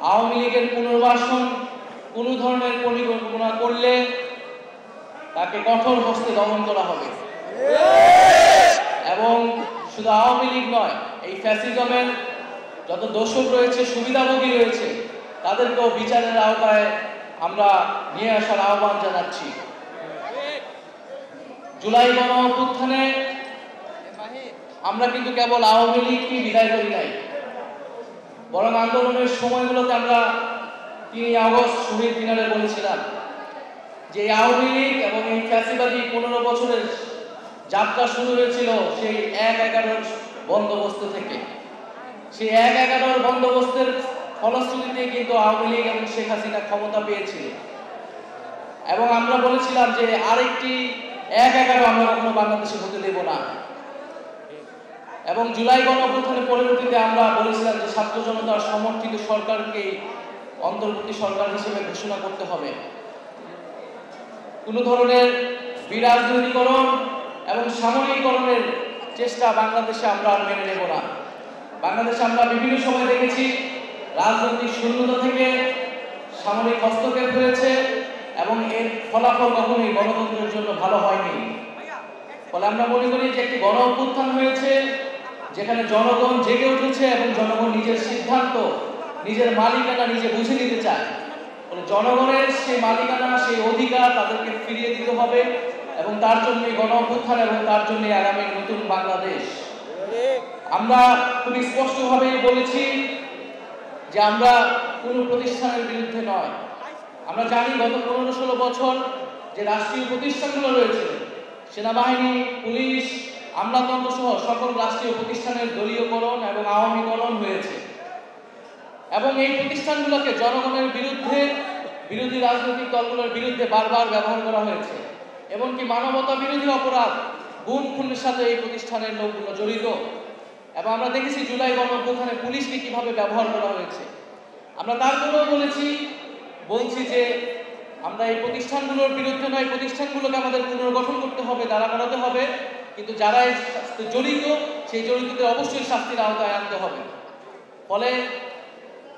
আওয়ামী লীগের পুনর্বাসন কোনো ধরনের পরিকল্পনা করলে তাকে কঠোর হস্তে দমন করা হবে। এবং শুধু আওয়ামী লীগ নয়, এই ফ্যাসিজমের যত দোষক রয়েছে, সুবিধাভোগী রয়েছে, তাদেরকেও বিচারের আওতায় আমরা নিয়ে আসার আহ্বান জানাচ্ছি। জুলাই গণঅভ্যুত্থানে আমরা কিন্তু কেবল আওয়ামী লীগকে বিদায় করি নাই, বরং আন্দোলনের সময়গুলোতে আমরা ৩ আগস্ট শহীদ মিনারে বলেছিলাম যে আওয়ামী লীগ এবং এই ফ্যাসিবাদী 15 বছরের যাত্রা শুরু হয়েছিল সেই ১/১১ বন্দোবস্ত থেকে। সেই ১/১১ বন্দোবস্তের ফলশ্রুতিতে কিন্তু আওয়ামী লীগ এবং শেখ হাসিনা ক্ষমতা পেয়েছিল। এবং আমরা বলেছিলাম যে আরেকটি ১/১১ আমরা কখনো বাংলাদেশে হতে দেব না। এবং জুলাই গণঅভ্যুত্থানের পরবর্তীতে আমরা বলেছিলাম যে ছাত্র জনতার সমর্থিত সরকারকে অন্তর্বর্তী সরকার হিসেবে ঘোষণা করতে হবে। কোনো ধরনের বিরাজনীতিকরণ এবং সামরিকীকরণের চেষ্টা বাংলাদেশে আমরা আর মেনে নেব না। বাংলাদেশে আমরা বিভিন্ন সময় দেখেছি রাজনৈতিক শূন্যতা থেকে সামরিক হস্তক্ষেপ হয়েছে এবং এর ফলাফল কখনোই গণতন্ত্রের জন্য ভালো হয়নি। ফলে আমরা মনে করি যে একটি গণ অভ্যুত্থান হয়েছে যেখানে জনগণ জেগে উঠেছে এবং জনগণ নিজের সিদ্ধান্ত, নিজের মালিকানা নিজে বুঝে নিতে চায়। ফলে জনগণের সেই মালিকানা, সেই অধিকার তাদেরকে ফিরিয়ে দিতে হবে এবং তার জন্যই গণ অভ্যুত্থান এবং তার জন্যই আগামী নতুন বাংলাদেশ। আমরা খুব স্পষ্টভাবে বলেছি যে আমরা কোনো প্রতিষ্ঠানের বিরুদ্ধে নয়। আমরা জানি গত 15-16 বছর যে রাষ্ট্রীয় প্রতিষ্ঠানগুলো রয়েছে, সেনাবাহিনী, পুলিশ, আমলাতন্ত্র সহ সকল রাষ্ট্রীয় প্রতিষ্ঠানের দলীয়করণ এবং আওয়ামীকরণ হয়েছে এবং এই প্রতিষ্ঠানগুলোকে জনগণের বিরুদ্ধে, বিরোধী রাজনৈতিক দলগুলোর বিরুদ্ধে বারবার ব্যবহার করা হয়েছে। এমনকি মানবতা বিরোধী অপরাধ, গুম খুনের সাথে এই প্রতিষ্ঠানের লোকগুলো জড়িত। এবং আমরা দেখেছি জুলাই গণঅভ্যুত্থানে পুলিশকে কিভাবে ব্যবহার করা হয়েছে। আমরা তারপরেও বলছি যে আমরা এই প্রতিষ্ঠানগুলোর বিরুদ্ধে নয়, প্রতিষ্ঠানগুলোকে আমাদের পুনর্গঠন করতে হবে, দাঁড়া করাতে হবে, কিন্তু যারা এই জড়িত সেই জড়িতদের অবশ্যই শাস্তির আওতায় আনতে হবে। ফলে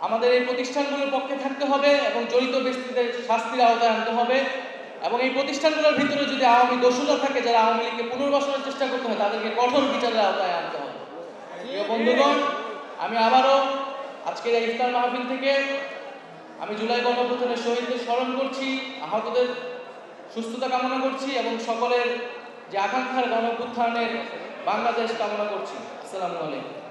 আমাদের এই প্রতিষ্ঠানগুলোর পক্ষে থাকতে হবে এবং জড়িত ব্যক্তিদের শাস্তির আওতায় আনতে হবে। এবং এই প্রতিষ্ঠানগুলোর ভিতরে যদি আওয়ামী দোষরা থাকে, যারা আওয়ামী লীগকে পুনর্বাসনের চেষ্টা করতে হয়, তাদেরকে কঠোর বিচারের আওতায় আনতে হবে। প্রিয় বন্ধুগণ, আমি আবারও আজকের এই ইফতার মাহফিল থেকে আমি জুলাই গণঅভ্যুত্থানের শহীদদের স্মরণ করছি, আহতদের সুস্থতা কামনা করছি এবং সকলের যে আকাঙ্ক্ষার গণঅভ্যুত্থানের বাংলাদেশ কামনা করছি। আসসালামু আলাইকুম।